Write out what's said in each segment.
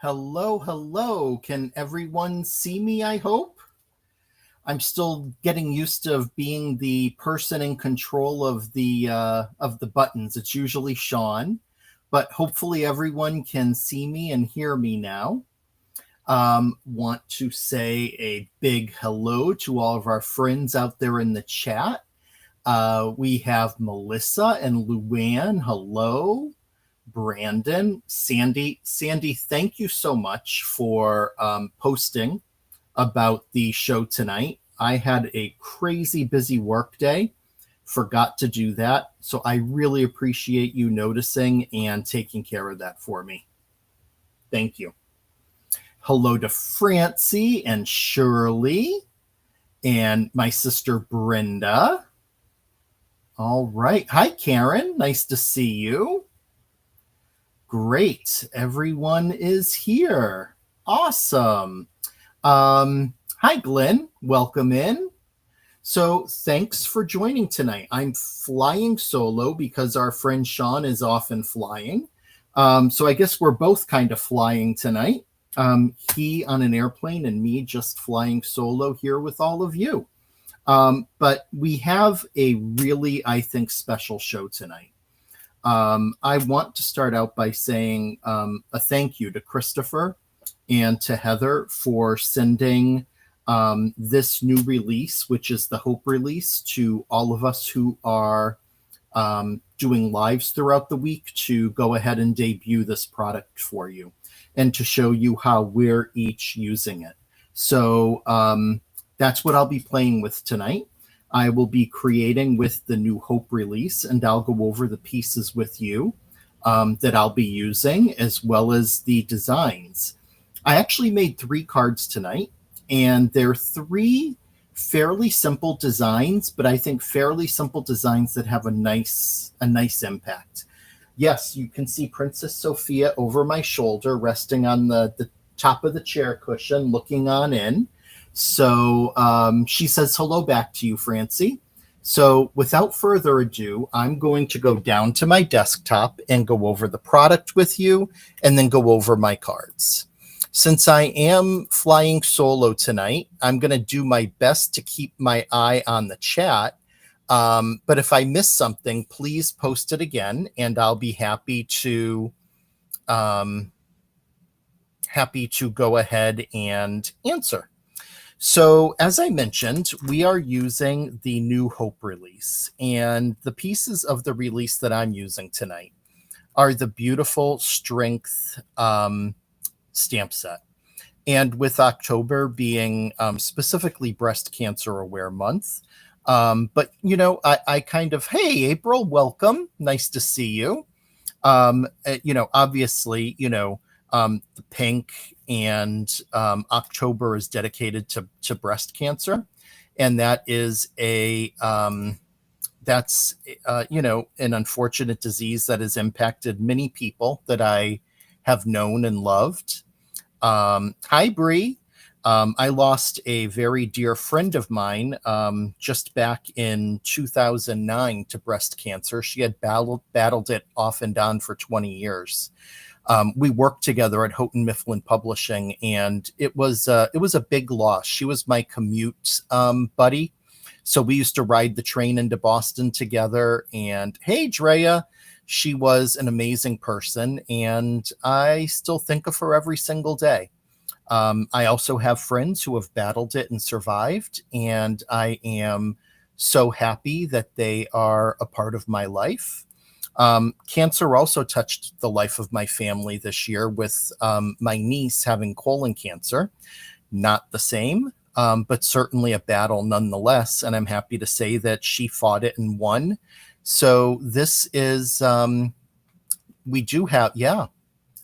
Hello, hello. Can everyone see me, I hope? I'm still getting used to being the person in control of the buttons. It's usually Sean, but hopefully everyone can see me and hear me now. Want to say a big hello to all of our friends out there in the chat. We have Melissa and Luann. Hello. Brandon, Sandy, thank you so much for posting about the show tonight. I had a crazy busy work day, forgot to do that. So I really appreciate you noticing and taking care of that for me. Thank you. Hello to Francie and Shirley and my sister Brenda. All right. Hi, Karen. Nice to see you. Great. Everyone is here. Awesome. Hi, Glenn. Welcome in. So, thanks for joining tonight. I'm flying solo because our friend Sean is often flying. So, I guess we're both kind of flying tonight. He on an airplane and me just flying solo here with all of you. But we have a really, I think, special show tonight. I want to start out by saying a thank you to Christopher and to Heather for sending this new release, which is the Hope release, to all of us who are doing lives throughout the week to go ahead and debut this product for you and to show you how we're each using it. So that's what I'll be playing with tonight. I will be creating with the new Hope release, and I'll go over the pieces with you that I'll be using, as well as the designs. I actually made 3 cards tonight, and they're 3 fairly simple designs, but I think fairly simple designs that have a nice impact. Yes, you can see Princess Sophia over my shoulder, resting on the top of the chair cushion, looking on in. So she says hello back to you, Francie. So without further ado, I'm going to go down to my desktop and go over the product with you and then go over my cards. Since I am flying solo tonight, I'm going to do my best to keep my eye on the chat. But if I miss something, please post it again, and I'll be happy to go ahead and answer. So, as I mentioned, we are using the new Hope release, and the pieces of the release that I'm using tonight are the beautiful Strength stamp set. And with October being specifically Breast Cancer Aware Month, but, you know, I kind of, hey, April, welcome. Nice to see you. Obviously, the pink and October is dedicated to breast cancer. And that is an unfortunate disease that has impacted many people that I have known and loved. Hi, Bree. I lost a very dear friend of mine just back in 2009 to breast cancer. She had battled it off and on for 20 years. We worked together at Houghton Mifflin Publishing, and it was a big loss. She was my commute buddy, so we used to ride the train into Boston together. And hey, Drea, she was an amazing person, and I still think of her every single day. I also have friends who have battled it and survived, and I am so happy that they are a part of my life. Cancer also touched the life of my family this year with my niece having colon cancer. Not the same, but certainly a battle nonetheless. And I'm happy to say that she fought it and won. So this is, we do have, yeah.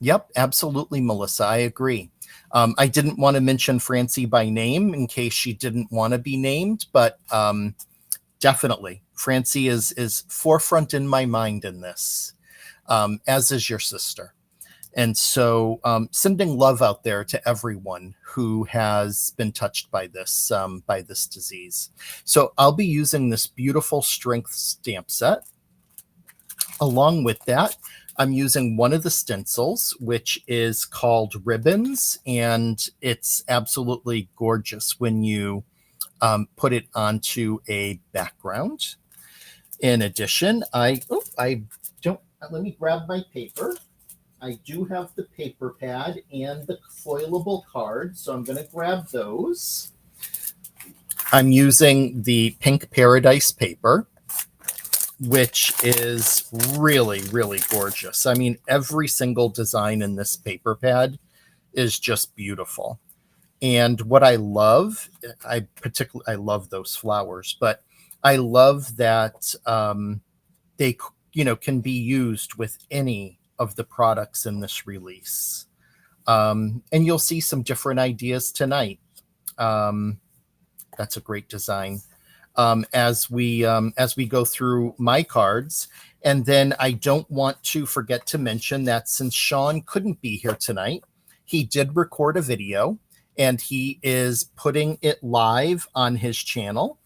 Yep, absolutely, Melissa. I agree. I didn't want to mention Francie by name in case she didn't want to be named, but definitely. Francie is forefront in my mind in this, as is your sister. And so sending love out there to everyone who has been touched by this disease. So I'll be using this beautiful Strength stamp set. Along with that, I'm using one of the stencils, which is called Ribbons, and it's absolutely gorgeous when you put it onto a background. In addition, let me grab my paper. I do have the paper pad and the foilable card, so I'm going to grab those. I'm using the Pink Paradise paper, which is really, really gorgeous. I mean, every single design in this paper pad is just beautiful. And what I love, I love those flowers, but I love that they, can be used with any of the products in this release. And you'll see some different ideas tonight. That's a great design. as we go through my cards. And then I don't want to forget to mention that since Sean couldn't be here tonight, he did record a video and he is putting it live on his channel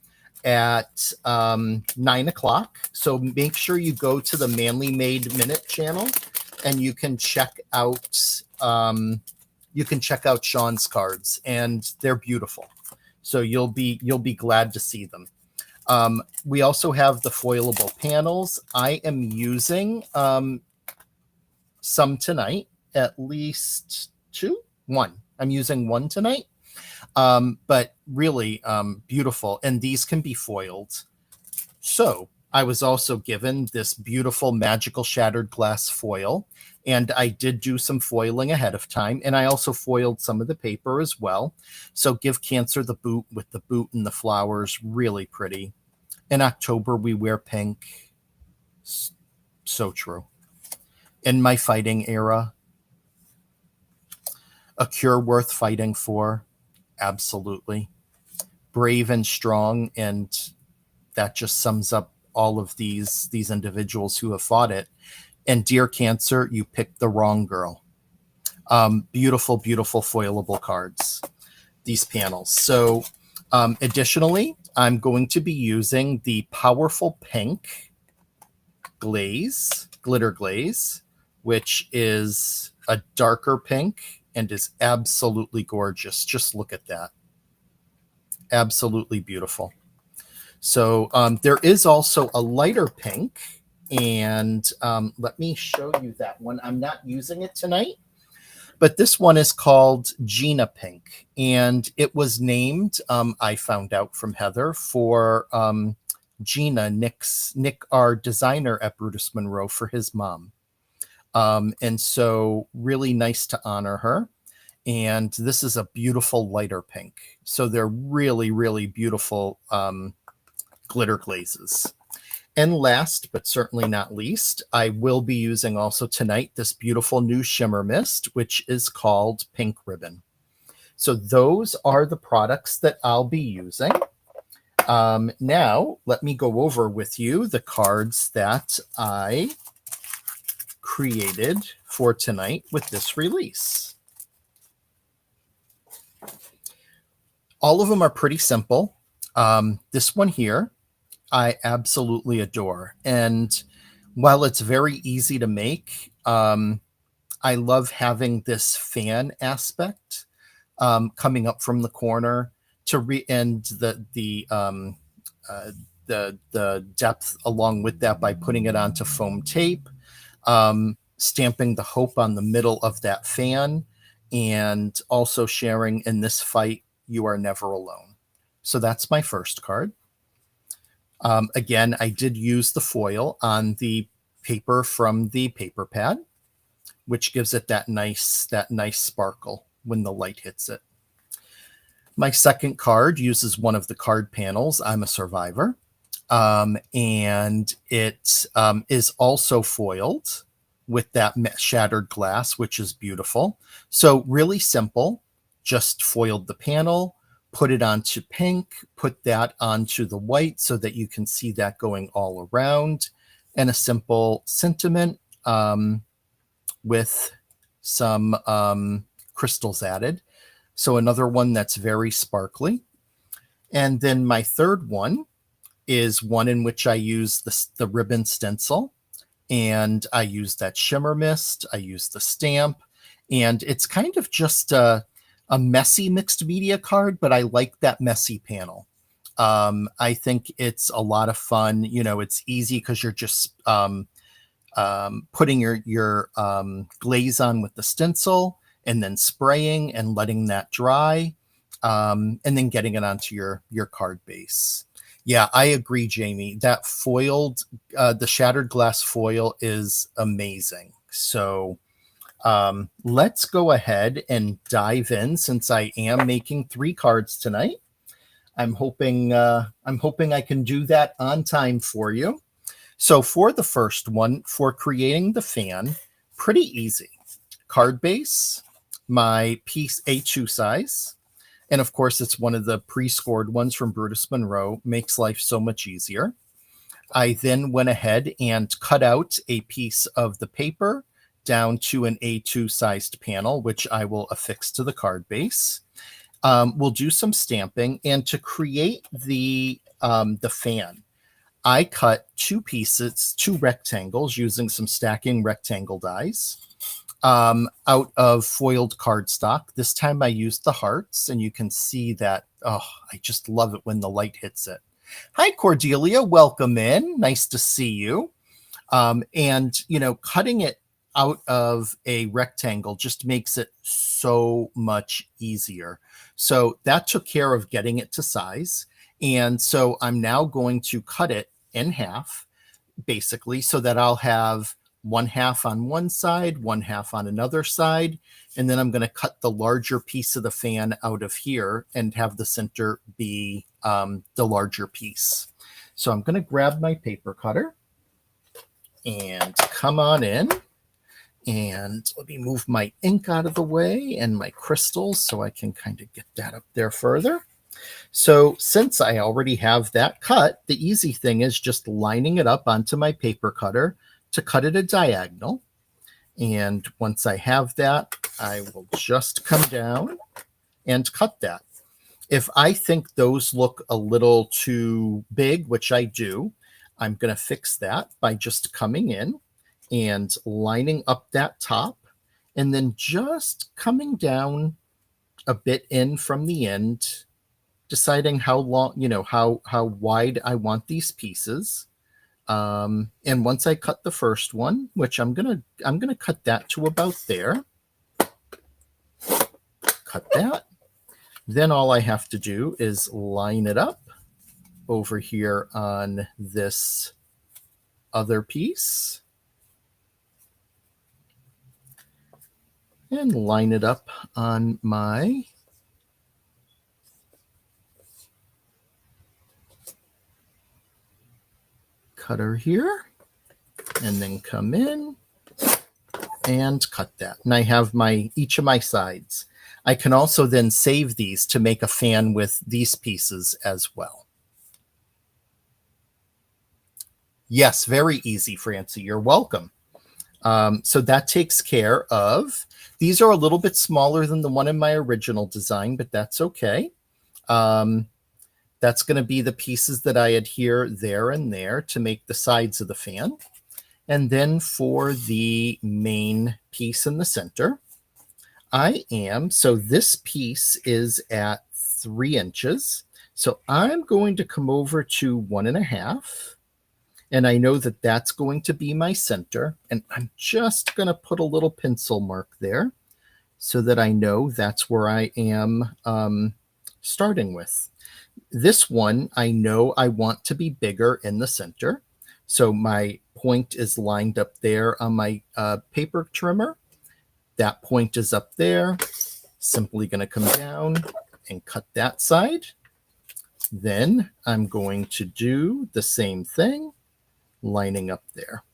at 9 o'clock. So make sure you go to the Manly Made Minute channel and you can check out Sean's cards, and they're beautiful. So you'll be glad to see them. We also have the foilable panels. I am using some tonight, at least one. I'm using one tonight, but really beautiful. And these can be foiled. So I was also given this beautiful magical shattered glass foil, and I did do some foiling ahead of time, and I also foiled some of the paper as well. So Give Cancer the boot with the boot and the flowers, really pretty. In October, we wear pink. So true. In my fighting era, a cure worth fighting for. Absolutely. Brave and strong. And that just sums up all of these individuals who have fought it. And dear Cancer, you picked the wrong girl. Beautiful, beautiful foilable cards, these panels. So additionally, I'm going to be using the powerful pink glitter glaze, which is a darker pink and is absolutely gorgeous. Just look at that. Absolutely beautiful. So there is also a lighter pink, and let me show you that one. I'm not using it tonight, but this one is called Gina Pink, and it was named, I found out from Heather, for Gina, Nick, our designer at Brutus Monroe, for his mom. And so really nice to honor her. And this is a beautiful lighter pink. So they're really, really beautiful glitter glazes. And last, but certainly not least, I will be using also tonight this beautiful new shimmer mist, which is called Pink Ribbon. So those are the products that I'll be using. Now, let me go over with you the cards that I created for tonight with this release. All of them are pretty simple. This one here, I absolutely adore. And while it's very easy to make, I love having this fan aspect coming up from the corner to end the depth along with that by putting it onto foam tape, stamping the hope on the middle of that fan, and also sharing in this fight, you are never alone. So that's my first card. Again, I did use the foil on the paper from the paper pad, which gives it that nice sparkle when the light hits it. My second card uses one of the card panels, I'm a Survivor, and it is also foiled with that shattered glass, which is beautiful. So really simple, just foiled the panel, put it onto pink, put that onto the white so that you can see that going all around, and a simple sentiment with some crystals added. So another one that's very sparkly. And then my third one is one in which I use the ribbon stencil, and I use that shimmer mist, I use the stamp, and it's kind of just a messy mixed media card, but I like that messy panel. I think it's a lot of fun. You know, it's easy because you're just putting your glaze on with the stencil and then spraying and letting that dry, and then getting it onto your card base. Yeah, I agree, Jamie. That foiled, the shattered glass foil is amazing. So let's go ahead and dive in, since I am making 3 cards tonight. I'm hoping I can do that on time for you. So for the first one, for creating the fan, pretty easy. Card base, my piece A2 size, And of course, it's one of the pre-scored ones from Brutus Monroe. Makes life so much easier. I then went ahead and cut out a piece of the paper down to an A2 sized panel, which I will affix to the card base. We'll do some stamping, and to create the fan, I cut two rectangles using some stacking rectangle dies out of foiled cardstock. This time I used the hearts, and you can see that, oh, I just love it when the light hits it. Hi, Cordelia. Welcome in. Nice to see you. And, cutting it out of a rectangle just makes it so much easier. So that took care of getting it to size. And so I'm now going to cut it in half, basically, so that I'll have one half on one side, one half on another side. And then I'm going to cut the larger piece of the fan out of here and have the center be the larger piece. So I'm going to grab my paper cutter and come on in. And let me move my ink out of the way and my crystals so I can kind of get that up there further. So since I already have that cut, the easy thing is just lining it up onto my paper cutter to cut it a diagonal. And once I have that, I will just come down and cut that. If I think those look a little too big, which I do, I'm going to fix that by just coming in and lining up that top, and then just coming down a bit in from the end, deciding how long, how wide I want these pieces. And once I cut the first one, which I'm gonna cut that to about there. Cut that. Then all I have to do is line it up over here on this other piece. And line it up on my cutter here, and then come in and cut that. And I have each of my sides. I can also then save these to make a fan with these pieces as well. Yes, very easy, Francie. You're welcome. So that takes care of, these are a little bit smaller than the one in my original design, but that's okay. That's going to be the pieces that I adhere there and there to make the sides of the fan. And then for the main piece in the center, so this piece is at 3 inches. So I'm going to come over to 1.5. And I know that that's going to be my center. And I'm just going to put a little pencil mark there so that I know that's where I am starting with. This one, I know I want to be bigger in the center. So my point is lined up there on my paper trimmer. That point is up there. Simply going to come down and cut that side. Then I'm going to do the same thing, lining up there.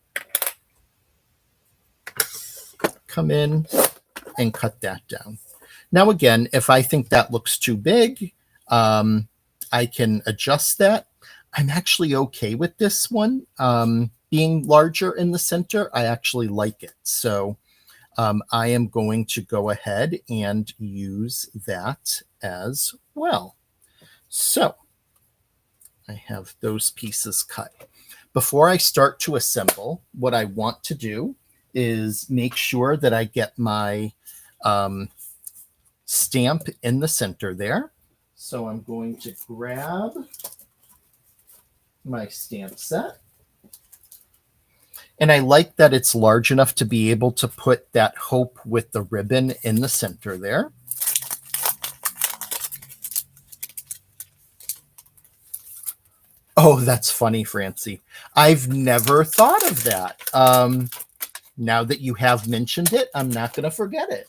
Come in and cut that down. Now again, if I think that looks too big, I can adjust that. I'm actually okay with this one being larger in the center. I actually like it. So I am going to go ahead and use that as well. So I have those pieces cut. Before I start to assemble, what I want to do is make sure that I get my stamp in the center there. So I'm going to grab my stamp set. And I like that it's large enough to be able to put that hope with the ribbon in the center there. Oh, that's funny, Francie. I've never thought of that. Now that you have mentioned it, I'm not going to forget it.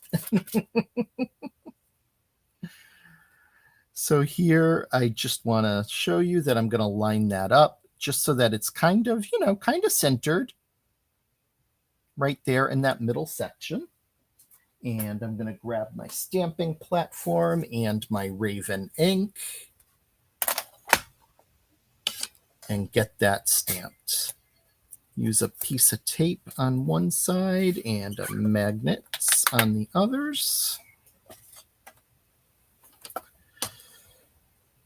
So here, I just want to show you that I'm going to line that up just so that it's kind of centered right there in that middle section. And I'm going to grab my stamping platform and my Raven ink and get that stamped. Use a piece of tape on one side and magnets on the others.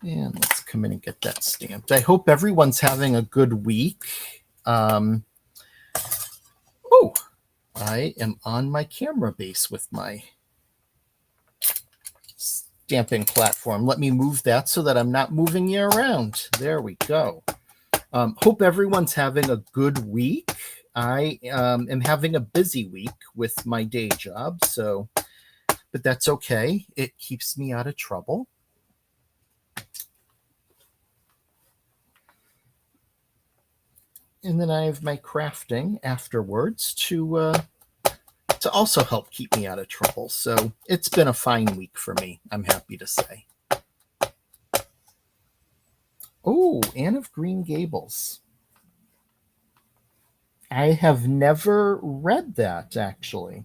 And let's come in and get that stamped. I hope everyone's having a good week. Oh, I am on my camera base with my stamping platform. Let me move that so that I'm not moving you around. There we go. Hope everyone's having a good week. I am having a busy week with my day job, but that's okay. It keeps me out of trouble. And then I have my crafting afterwards to also help keep me out of trouble. So it's been a fine week for me, I'm happy to say. Oh, Anne of Green Gables. I have never read that, actually.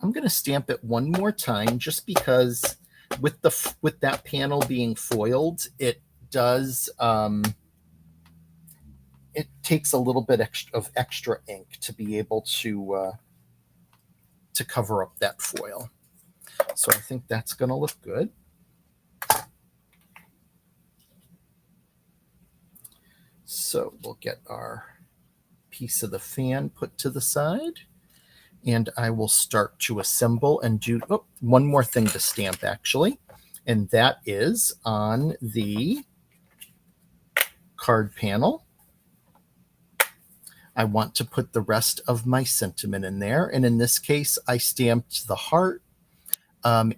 I'm going to stamp it one more time just because with that panel being foiled, it does it takes a little bit of extra ink to be able to cover up that foil. So I think that's going to look good. So we'll get our piece of the fan put to the side, and I will start to assemble and do one more thing to stamp, actually, and that is on the card panel. I want to put the rest of my sentiment in there. And in this case, I stamped the heart. And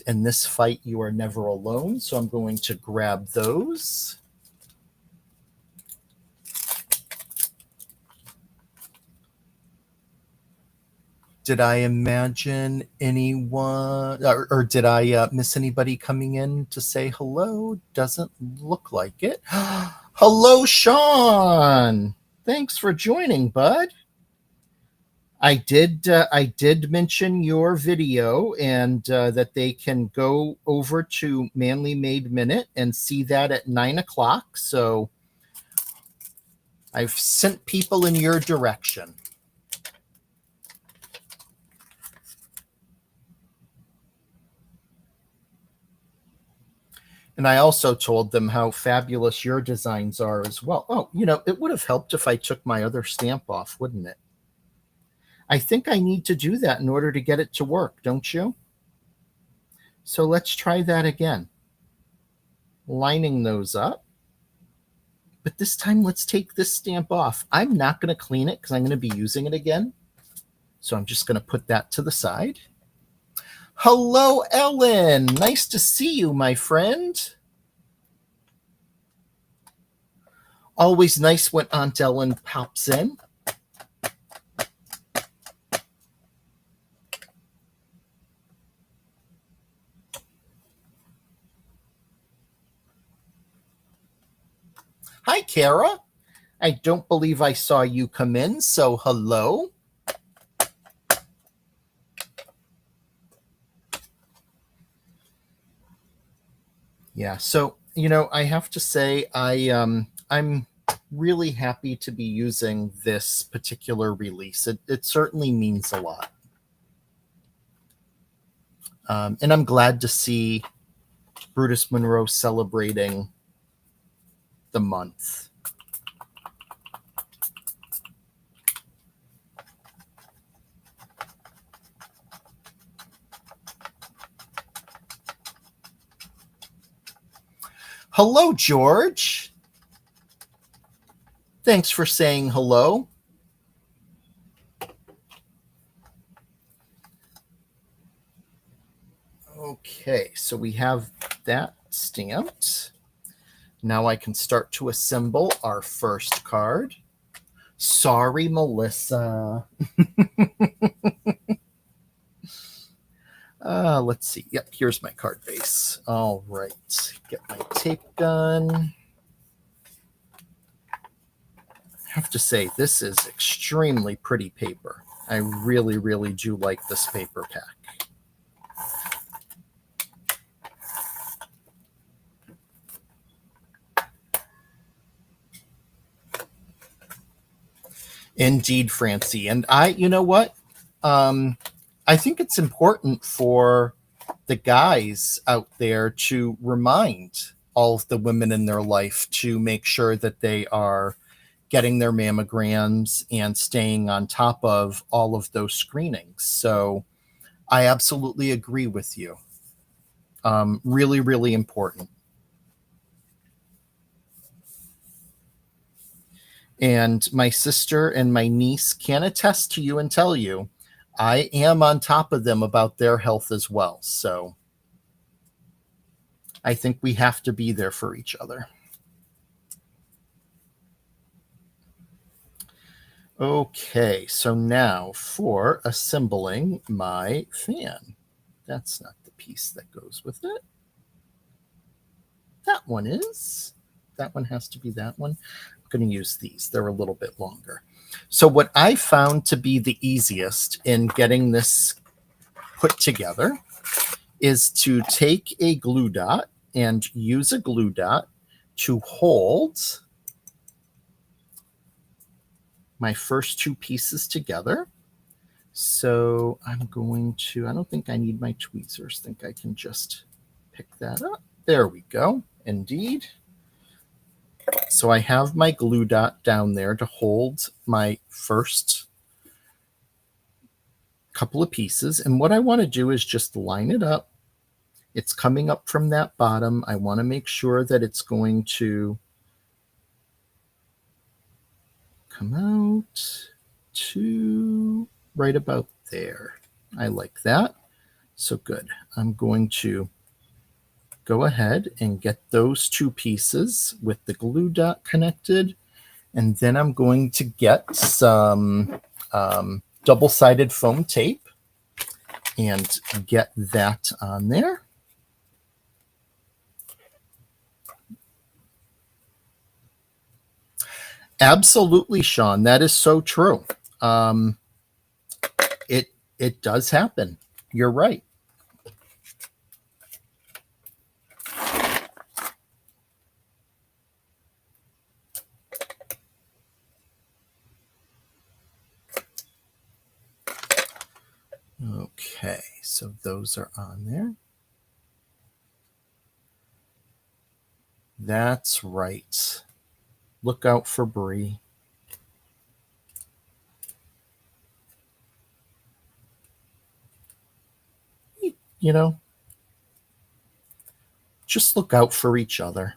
in this fight, you are never alone. So I'm going to grab those. Did I imagine anyone, or did I miss anybody coming in to say hello? Doesn't look like it. Hello, Sean. Thanks for joining, bud. I did mention your video and that they can go over to Manly Made Minute and see that at 9 o'clock. So I've sent people in your direction. And I also told them how fabulous your designs are as well. Oh, it would have helped if I took my other stamp off, wouldn't it? I think I need to do that in order to get it to work, don't you? So let's try that again. Lining those up. But this time, let's take this stamp off. I'm not going to clean it because I'm going to be using it again. So I'm just going to put that to the side. Hello, Ellen. Nice to see you, my friend. Always nice when Aunt Ellen pops in. Hi, Kara. I don't believe I saw you come in, so hello. Yeah, so, I have to say I'm really happy to be using this particular release. It certainly means a lot. And I'm glad to see Brutus Monroe celebrating the month. Hello, George. Thanks for saying hello. Okay, so we have that stamped. Now I can start to assemble our first card. Sorry, Melissa. Let's see. Yep, here's my card base. All right, get my tape gun. I have to say, this is extremely pretty paper. I really, really do like this paper pack. Indeed, Francie. And you know what? I think it's important for the guys out there to remind all of the women in their life to make sure that they are getting their mammograms and staying on top of all of those screenings. So I absolutely agree with you. Really, really important. And my sister and my niece can attest to you and tell you I am on top of them about their health as well. So I think we have to be there for each other. Okay, so now for assembling my fan. That's not the piece that goes with it. That one is. That one has to be that one. I'm going to use these. They're a little bit longer. So what I found to be the easiest in getting this put together is to take a glue dot and use a glue dot to hold my first two pieces together. So I'm going to, I don't think I need my tweezers. I think I can just pick that up. There we go. Indeed. So I have my glue dot down there to hold my first couple of pieces. And what I want to do is just line it up. It's coming up from that bottom. I want to make sure that it's going to come out to right about there. I like that. So good. I'm going to go ahead and get those two pieces with the glue dot connected. And then I'm going to get some double-sided foam tape and get that on there. Absolutely, Sean. That is so true. It does happen. You're right. Okay, so those are on there. That's right. Look out for Brie. You know, just look out for each other.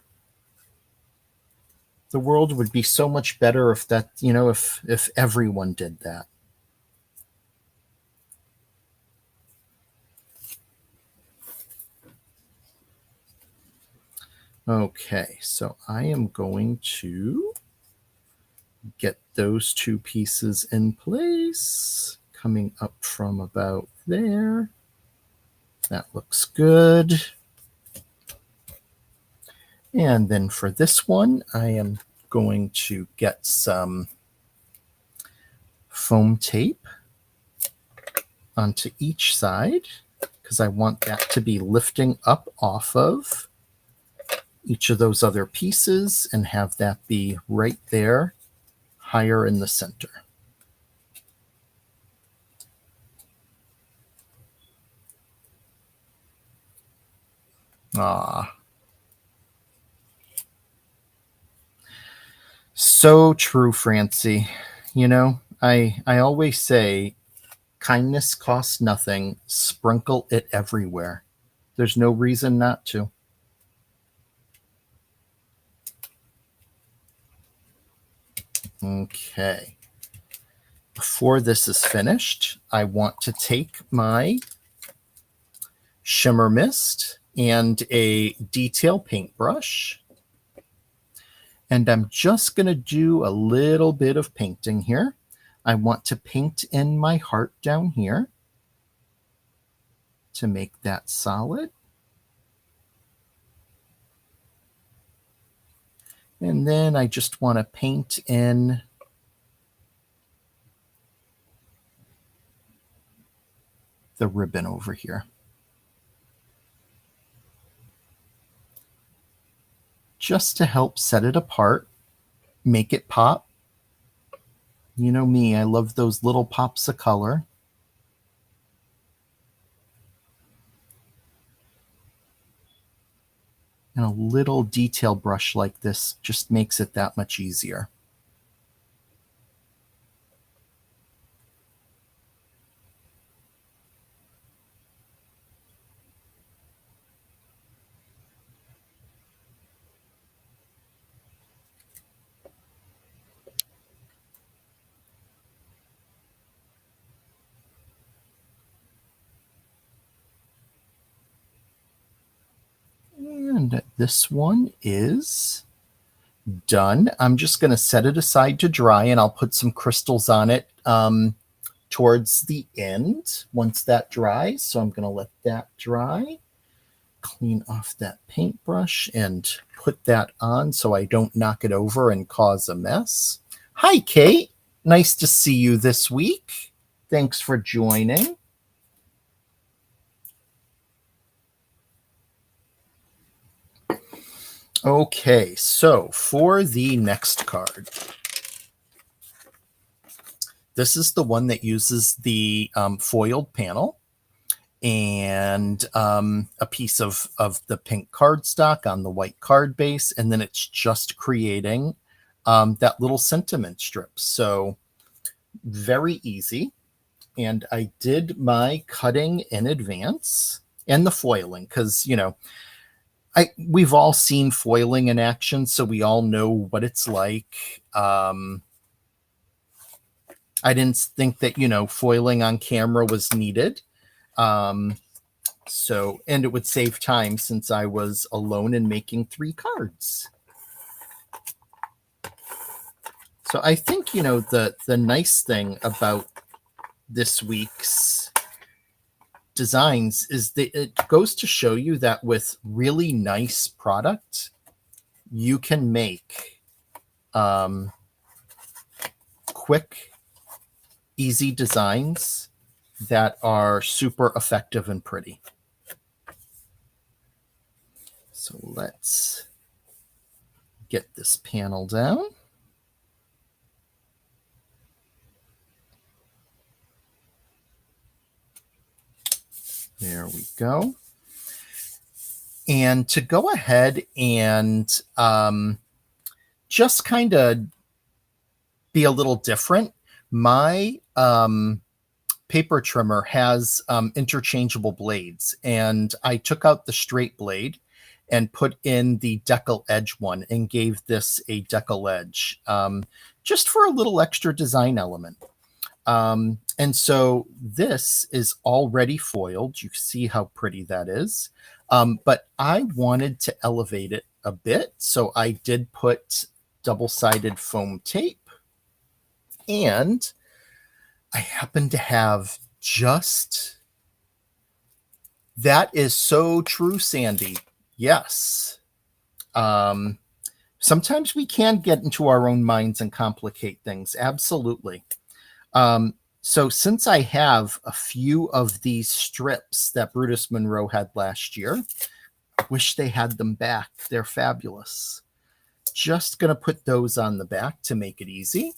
The world would be so much better if that, if everyone did that. Okay, so I am going to get those two pieces in place, coming up from about there. That looks good. And then for this one, I am going to get some foam tape onto each side because I want that to be lifting up off of each of those other pieces and have that be right there, higher in the center. So true, Francie. I always say kindness costs nothing. Sprinkle it everywhere. There's no reason not to. Okay. Before this is finished, I want to take my shimmer mist and a detail paintbrush. And I'm just going to do a little bit of painting here. I want to paint in my heart down here to make that solid. And then I just want to paint in the ribbon over here. Just to help set it apart, make it pop. You know me, I love those little pops of color. And a little detail brush like this just makes it that much easier. And this one is done. I'm just going to set it aside to dry, and I'll put some crystals on it towards the end once that dries. So I'm going to let that dry, clean off that paintbrush, and put that on so I don't knock it over and cause a mess. Hi, Kate. Nice to see you this week. Thanks for joining. Okay, so for the next card, this is the one that uses the foiled panel and a piece of the pink cardstock on the white card base, and then it's just creating that little sentiment strip. So very easy. And I did my cutting in advance and the foiling because, you know, we've all seen foiling in action, so we all know what it's like. I didn't think that, you know, foiling on camera was needed. So, and it would save time since I was alone and making 3 cards. So I think, you know, the nice thing about this week's designs is that it goes to show you that with really nice product, you can make quick, easy designs that are super effective and pretty. So let's get this panel down. There we go. And to go ahead and just kind of be a little different, my paper trimmer has interchangeable blades, and I took out the straight blade and put in the decal edge one and gave this a decal edge just for a little extra design element. And so this is already foiled. You can see how pretty that is. But I wanted to elevate it a bit. So I did put double-sided foam tape, and I happen to have just, that is so true, Sandy. Yes. Sometimes we can get into our own minds and complicate things. Absolutely. So since I have a few of these strips that Brutus Monroe had last year, I wish they had them back. They're fabulous. Just going to put those on the back to make it easy.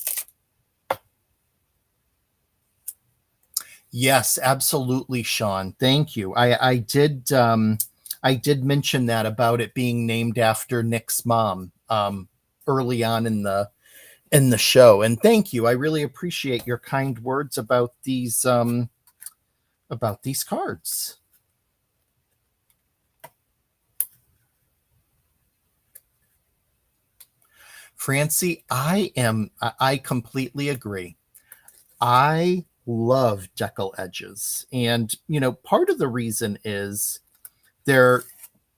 Yes, absolutely, Sean. Thank you. I did mention that about it being named after Nick's mom early on in the show, and thank you. I really appreciate your kind words about these cards. Francie, I completely agree. I love decal edges, and you know, part of the reason is they're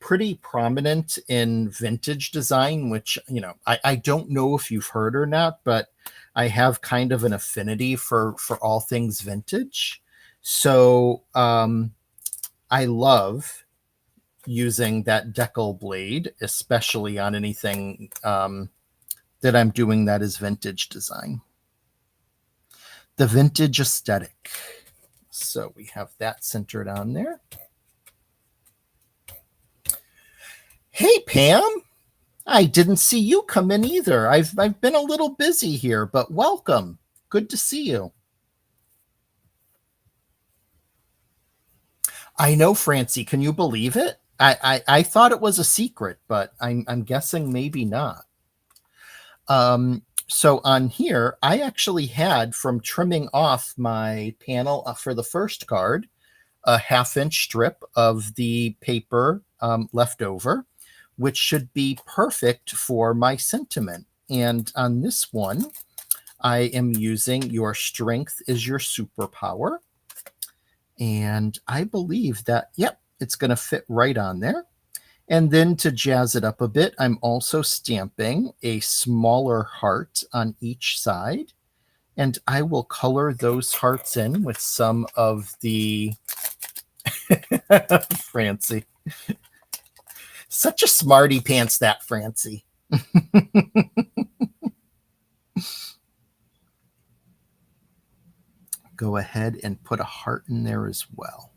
pretty prominent in vintage design, which, you know, I don't know if you've heard or not, but I have kind of an affinity for all things vintage. So I love using that decal blade, especially on anything that I'm doing that is vintage design. The vintage aesthetic. So we have that centered on there. Hey, Pam. I didn't see you come in either. I've been a little busy here, but welcome. Good to see you. I know, Francie. Can you believe it? I thought it was a secret, but I'm guessing maybe not. So on here, I actually had, from trimming off my panel for the first card, a 1/2-inch strip of the paper left over, which should be perfect for my sentiment. And on this one, I am using Your Strength is Your Superpower. And I believe that, yep, it's going to fit right on there. And then to jazz it up a bit, I'm also stamping a smaller heart on each side. And I will color those hearts in with some of the Francie. Such a smarty pants, that Francie. Go ahead and put a heart in there as well.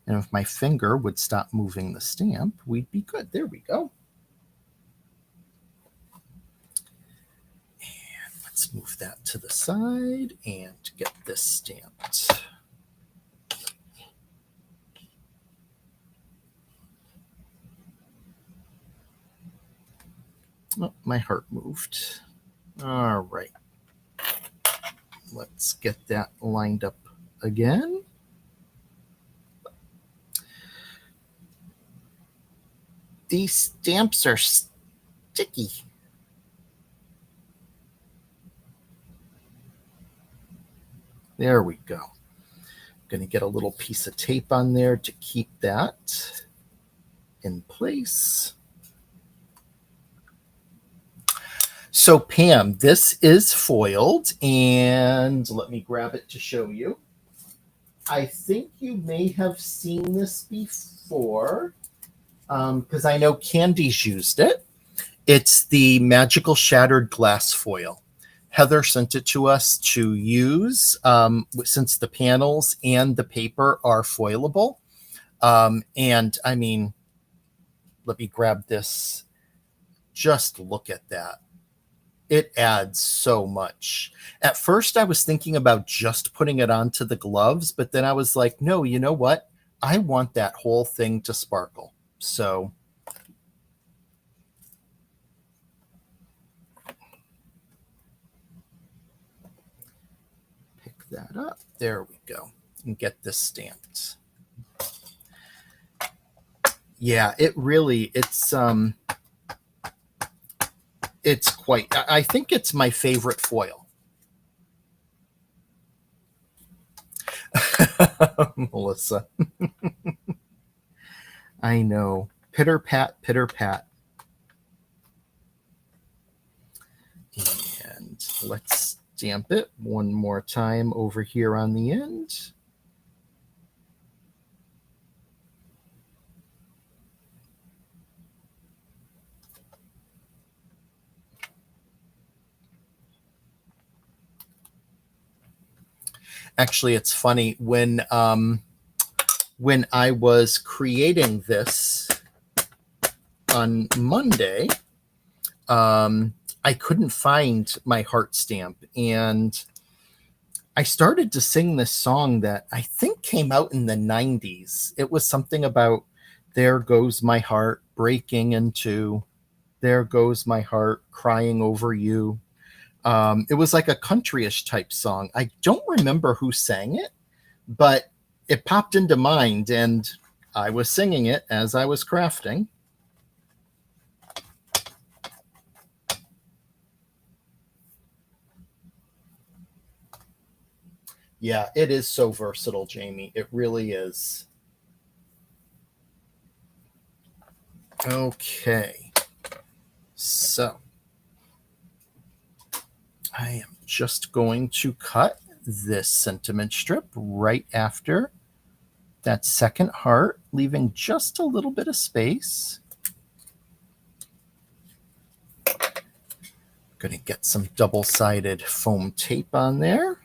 And if my finger would stop moving the stamp, we'd be good. There we go. And let's move that to the side and get this stamped. Oh, my heart moved. All right. Let's get that lined up again. These stamps are sticky. There we go. I'm going to get a little piece of tape on there to keep that in place. So Pam, this is foiled, and let me grab it to show you. I think you may have seen this before, because I know Candy's used it. It's the Magical Shattered Glass Foil. Heather sent it to us to use since the panels and the paper are foilable. And I mean, let me grab this. Just look at that. It adds so much. At first, I was thinking about just putting it onto the gloves, but then I was like, no, you know what? I want that whole thing to sparkle. So pick that up. There we go. And get this stamped. Yeah, it's quite, I think it's my favorite foil. Melissa. I know. Pitter pat, pitter pat. And let's stamp it one more time over here on the end. Actually, it's funny when I was creating this on Monday, I couldn't find my heart stamp, and I started to sing this song that I think came out in the 90s. It was something about "There goes my heart breaking in two, there goes my heart crying over you." It was like a countryish type song. I don't remember who sang it, but it popped into mind, and I was singing it as I was crafting. Yeah, it is so versatile, Jamie. It really is. Okay. So I am just going to cut this sentiment strip right after that second heart, leaving just a little bit of space. Going to get some double-sided foam tape on there.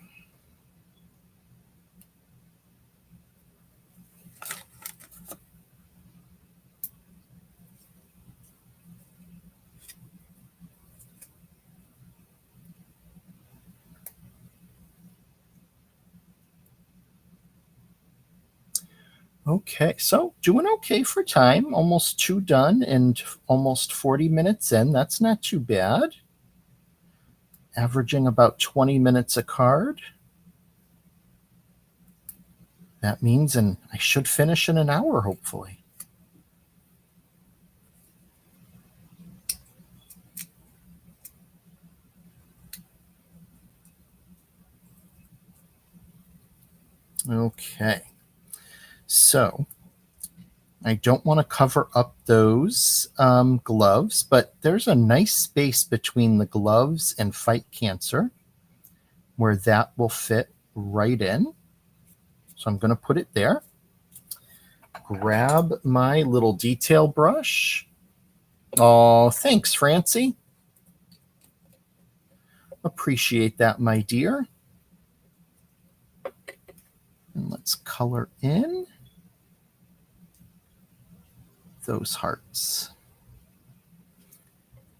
Okay, so doing okay for time. Almost 2 done and almost 40 minutes in. That's not too bad. Averaging about 20 minutes a card. That means, and I should finish in an hour, hopefully. Okay, so I don't want to cover up those gloves, but there's a nice space between the gloves and Fight Cancer where that will fit right in. So I'm going to put it there. Grab my little detail brush. Oh, thanks, Francie. Appreciate that, my dear. And let's color in those hearts.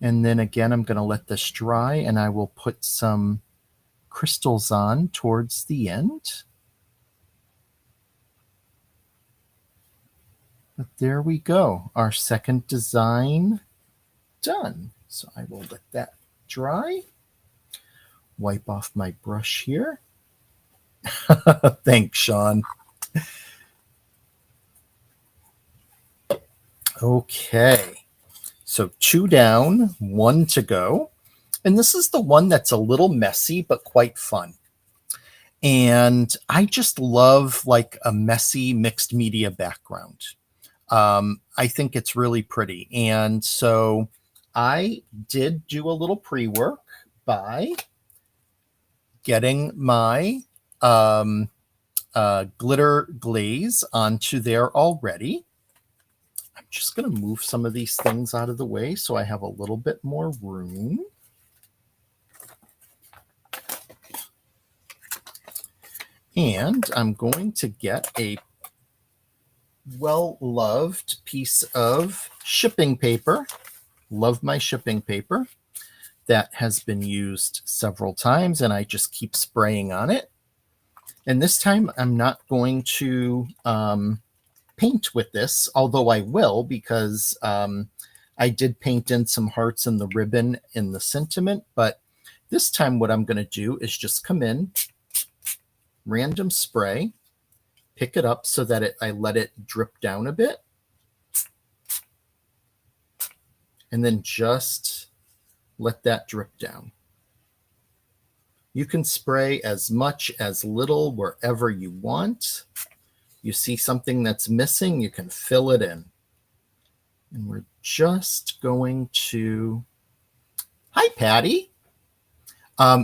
And then again, I'm going to let this dry and I will put some crystals on towards the end. But there we go. Our second design done. So I will let that dry. Wipe off my brush here. Thanks, Sean. Okay. So 2 down, 1 to go. And this is the one that's a little messy, but quite fun. And I just love like a messy mixed media background. I think it's really pretty. And so I did do a little pre-work by getting my glitter glaze onto there already. I'm just going to move some of these things out of the way so I have a little bit more room. And I'm going to get a well-loved piece of shipping paper. Love my shipping paper. That has been used several times, and I just keep spraying on it. And this time I'm not going to paint with this, although I will, because I did paint in some hearts in the ribbon in the sentiment. But this time what I'm going to do is just come in, random spray, pick it up so that I let it drip down a bit, and then just let that drip down. You can spray as much, as little, wherever you want. You see something that's missing, you can fill it in. And we're just going to... Hi, Patty.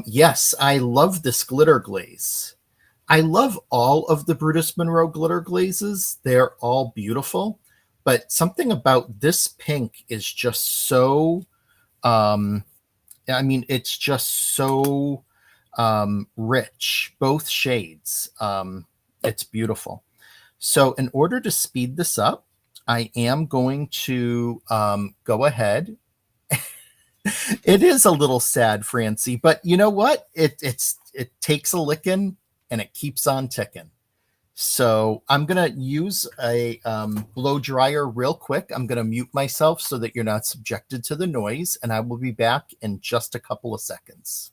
Yes, I love this glitter glaze. I love all of the Brutus Monroe glitter glazes. They're all beautiful. But something about this pink is just so... I mean, it's just so rich, both shades. It's beautiful. So in order to speed this up, I am going to go ahead. It is a little sad, Francie, but you know what? It takes a licking and it keeps on ticking. So I'm going to use a blow dryer real quick. I'm going to mute myself so that you're not subjected to the noise, and I will be back in just a couple of seconds.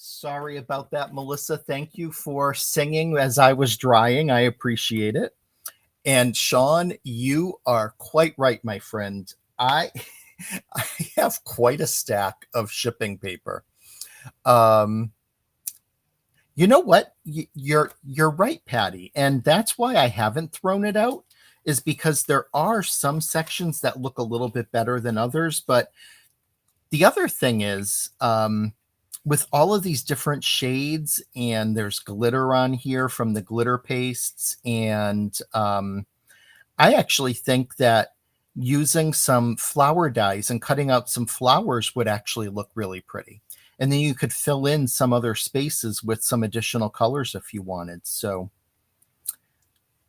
Sorry about that, Melissa. Thank you for singing as I was drying. I appreciate it. And Sean, you are quite right, my friend. I I have quite a stack of shipping paper. Um, you know what? You're right, Patty, and that's why I haven't thrown it out. Is because there are some sections that look a little bit better than others. But the other thing is, with all of these different shades, and there's glitter on here from the glitter pastes, and I actually think that using some flower dyes and cutting out some flowers would actually look really pretty. And then you could fill in some other spaces with some additional colors if you wanted. So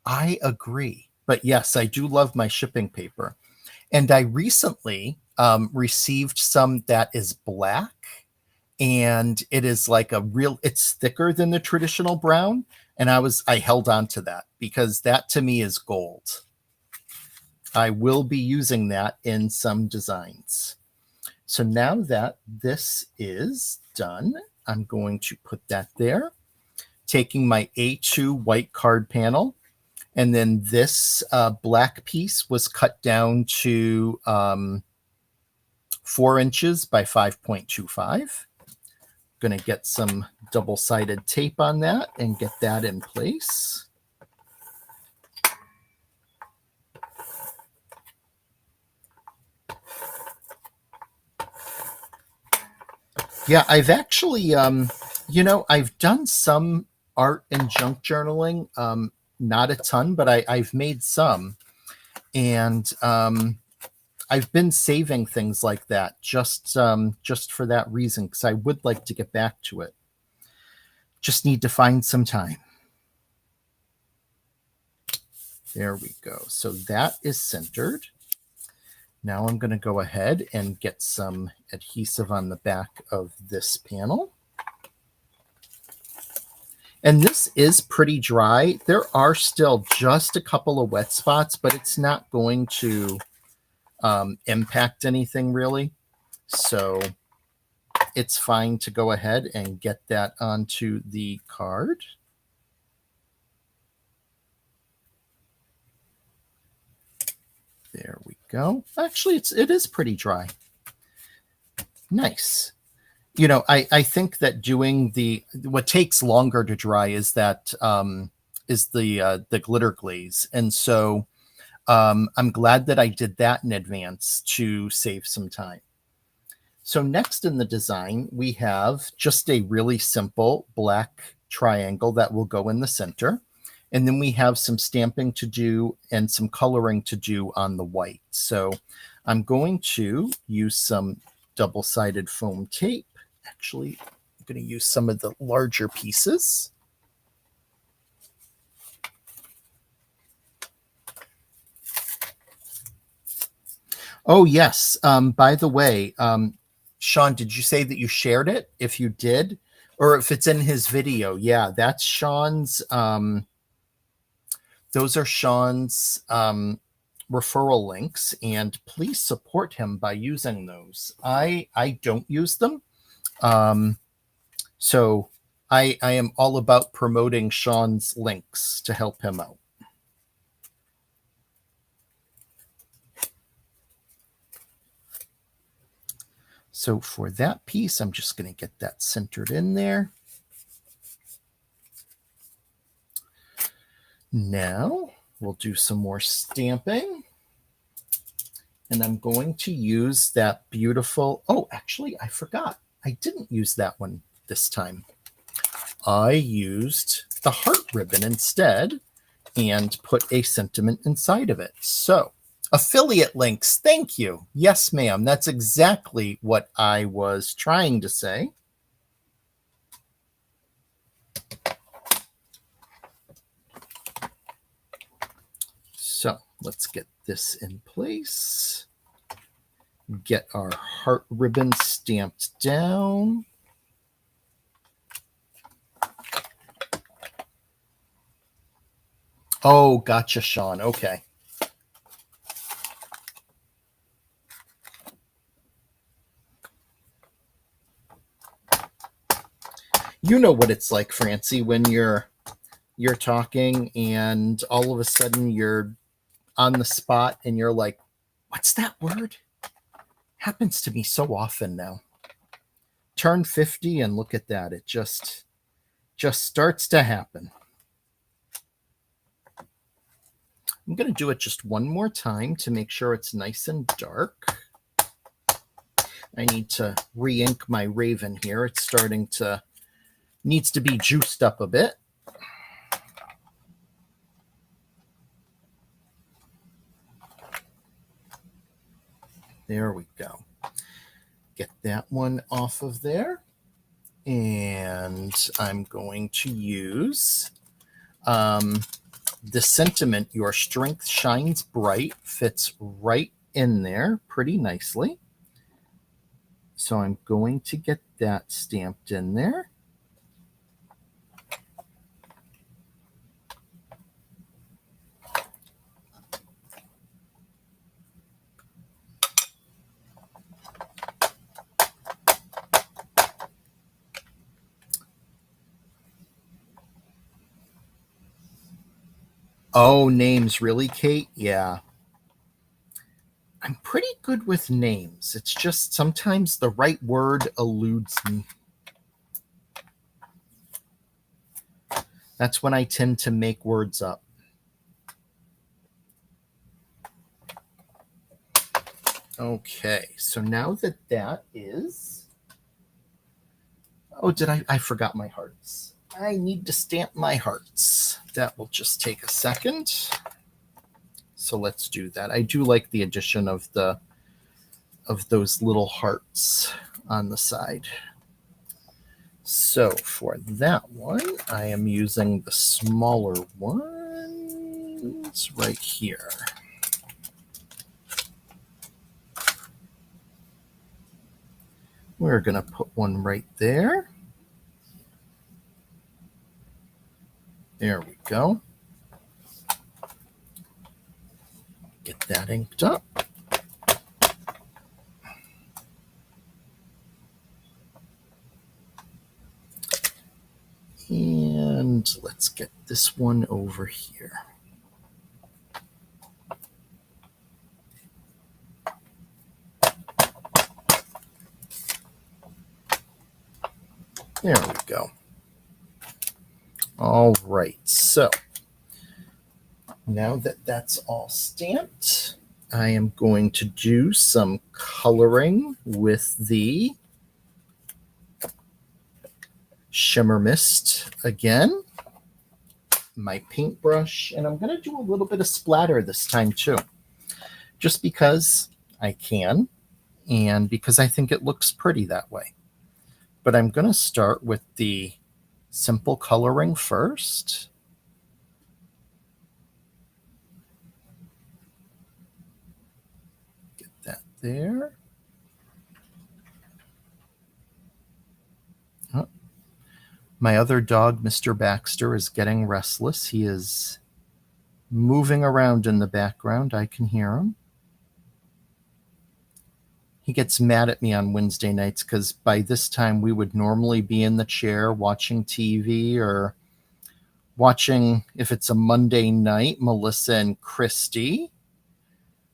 I agree. But yes, I do love my shipping paper. And I recently received some that is black, and it is like it's thicker than the traditional brown. And I held on to that because that to me is gold. I will be using that in some designs. So now that this is done, I'm going to put that there, taking my A2 white card panel. And then this black piece was cut down to 4 inches by 5.25. Going to get some double-sided tape on that and get that in place. Yeah, I've actually, I've done some art and junk journaling, not a ton, but I've made some. And I've been saving things like that just for that reason, because I would like to get back to it. Just need to find some time. There we go. So that is centered. Now I'm going to go ahead and get some adhesive on the back of this panel. And this is pretty dry. There are still just a couple of wet spots, but it's not going to impact anything really. So it's fine to go ahead and get that onto the card. There we go. Actually, it is pretty dry. Nice. I think that doing what takes longer to dry is that is the glitter glaze. And so I'm glad that I did that in advance to save some time. So next in the design, we have just a really simple black triangle that will go in the center. And then we have some stamping to do and some coloring to do on the white. So I'm going to use some double-sided foam tape. Actually, I'm going to use some of the larger pieces. Oh, yes. By the way, Sean, did you say that you shared it? If you did, or if it's in his video, yeah, that's Sean's. Those are Sean's referral links, and please support him by using those. I don't use them, so I am all about promoting Sean's links to help him out. So for that piece, I'm just going to get that centered in there. Now we'll do some more stamping. And I'm going to use that beautiful, oh, actually, I forgot. I didn't use that one this time. I used the heart ribbon instead and put a sentiment inside of it. So affiliate links, thank you. Yes, ma'am. That's exactly what I was trying to say. So let's get this in place. Get our heart ribbon stamped down. Oh, gotcha, Sean. Okay. You know what it's like, Francie, when you're talking and all of a sudden you're on the spot and you're like, what's that word? Happens to me so often now. Turn 50 and look at that. It just starts to happen. I'm going to do it just one more time to make sure it's nice and dark. I need to re-ink my Raven here. It's starting to, needs to be juiced up a bit. There we go. Get that one off of there. And I'm going to use the sentiment, your strength shines bright, fits right in there pretty nicely. So I'm going to get that stamped in there. Oh, names, really, Kate? Yeah. I'm pretty good with names. It's just sometimes the right word eludes me. That's when I tend to make words up. Okay, so now that is... Oh, I forgot my hearts. I need to stamp my hearts. That will just take a second. So let's do that. I do like the addition of those little hearts on the side. So for that one, I am using the smaller ones right here. We're going to put one right there. There we go. Get that inked up. And let's get this one over here. There we go. All right, so now that that's all stamped, I am going to do some coloring with the Shimmer Mist again, my paintbrush, and I'm going to do a little bit of splatter this time too, just because I can and because I think it looks pretty that way. But I'm going to start with the simple coloring first. Get that there. Oh. My other dog, Mr. Baxter, is getting restless. He is moving around in the background. I can hear him. He gets mad at me on Wednesday nights because by this time we would normally be in the chair watching TV or watching, if it's a Monday night, Melissa and Christy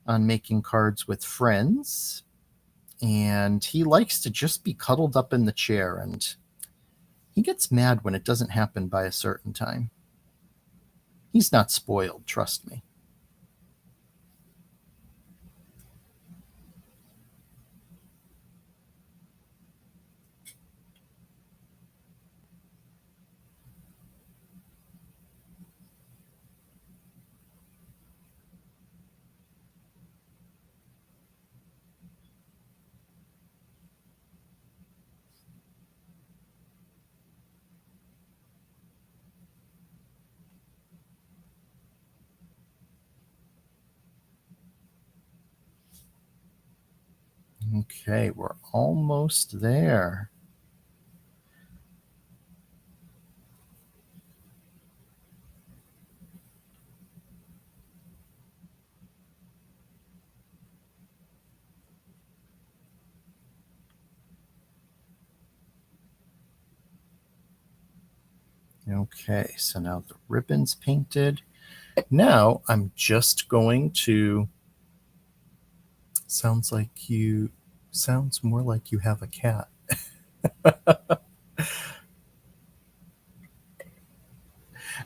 on Making Cards with Friends. And he likes to just be cuddled up in the chair, and he gets mad when it doesn't happen by a certain time. He's not spoiled, trust me. Okay, we're almost there. Okay, so now the ribbon's painted. Now I'm just going to, sounds more like you have a cat.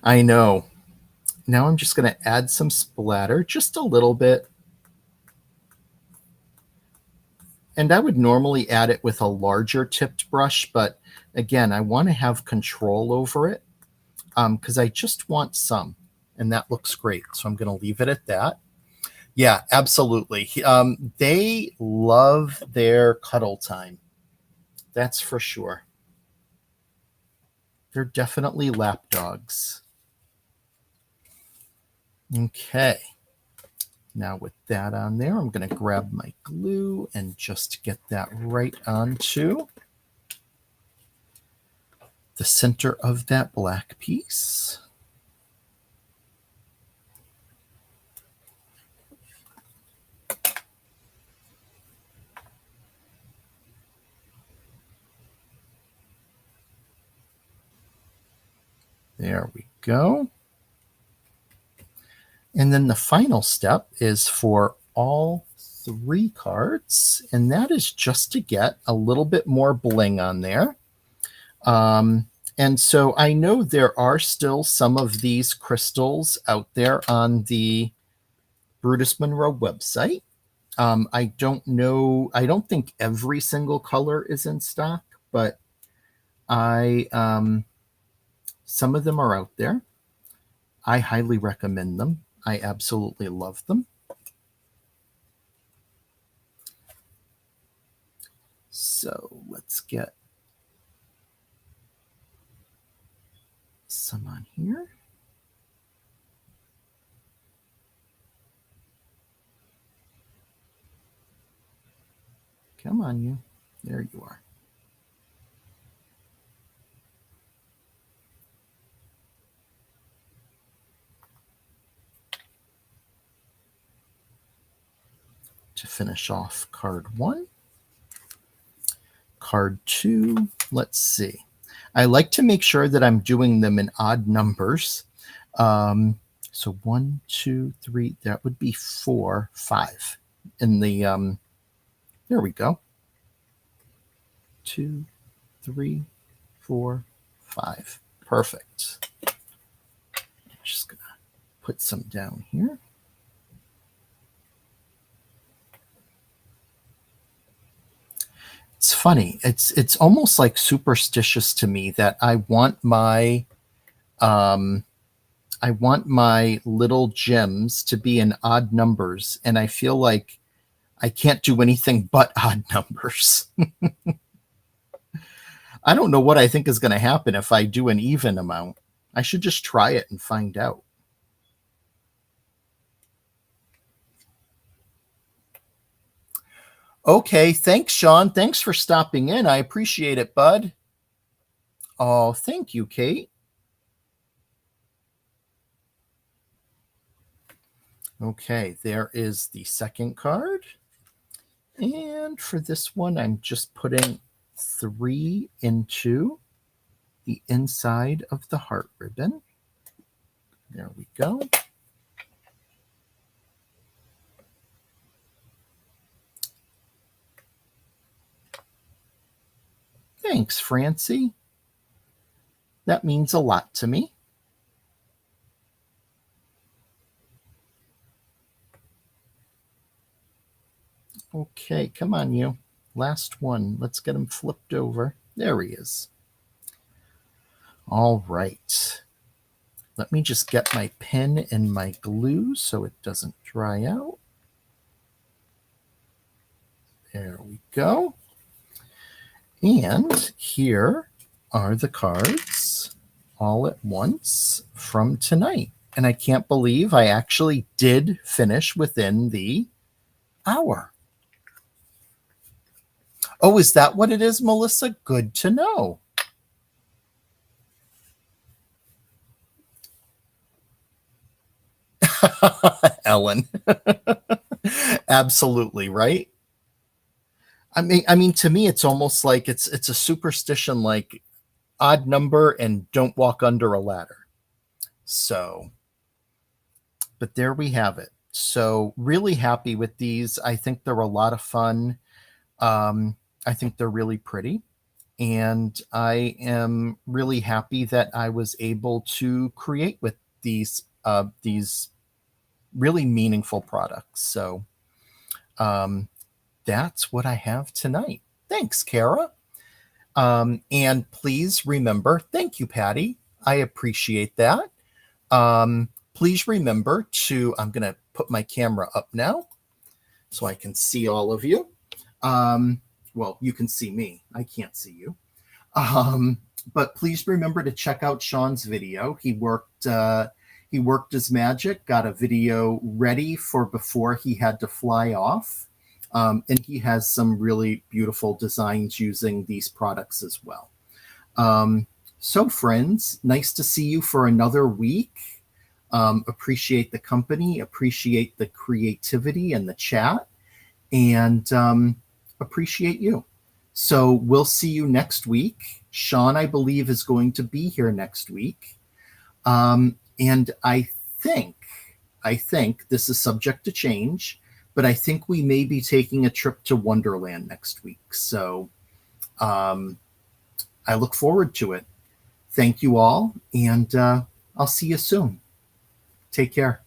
I know. Now I'm just going to add some splatter, just a little bit. And I would normally add it with a larger tipped brush, but again, I want to have control over it because I just want some, and that looks great. So I'm going to leave it at that. Yeah, absolutely. They love their cuddle time. That's for sure. They're definitely lap dogs. Okay. Now with that on there, I'm going to grab my glue and just get that right onto the center of that black piece. There we go. And then the final step is for all 3 cards, and that is just to get a little bit more bling on there. And so I know there are still some of these crystals out there on the Brutus Monroe website. I don't know. I don't think every single color is in stock, but some of them are out there. I highly recommend them. I absolutely love them. So let's get some on here. Come on, you. There you are. To finish off card 1. Card 2, let's see. I like to make sure that I'm doing them in odd numbers. So 1, 2, 3, that would be 4, 5. In the, there we go. 2, 3, 4, 5. Perfect. I'm just going to put some down here. It's funny. It's almost like superstitious to me that I want my little gems to be in odd numbers, and I feel like I can't do anything but odd numbers. I don't know what I think is going to happen if I do an even amount. I should just try it and find out. Okay, thanks, Sean. Thanks for stopping in. I appreciate it, bud. Oh, thank you, Kate. Okay, there is the second card. And for this one, I'm just putting 3 into the inside of the heart ribbon. There we go. Thanks, Francie. That means a lot to me. Okay, come on, you. Last one. Let's get him flipped over. There he is. All right. Let me just get my pen and my glue so it doesn't dry out. There we go. And here are the cards all at once from tonight. And I can't believe I actually did finish within the hour. Oh, is that what it is, Melissa? Good to know. Ellen. Absolutely, right? I mean, to me, it's almost like it's a superstition. Like, odd number and don't walk under a ladder. So, but there we have it. So really happy with these. I think they're a lot of fun. I think they're really pretty. And I am really happy that I was able to create with these really meaningful products. So that's what I have tonight. Thanks, Kara. And please remember, thank you, Patty. I appreciate that. Please remember to, I'm going to put my camera up now so I can see all of you. Well, you can see me. I can't see you. But please remember to check out Sean's video. He worked his magic, got a video ready for before he had to fly off. And he has some really beautiful designs using these products as well. So friends, nice to see you for another week. Appreciate the company, appreciate the creativity and the chat, and appreciate you. So we'll see you next week. Sean, I believe, is going to be here next week. And I think this is subject to change, but I think we may be taking a trip to Wonderland next week. So I look forward to it. Thank you all, and I'll see you soon. Take care.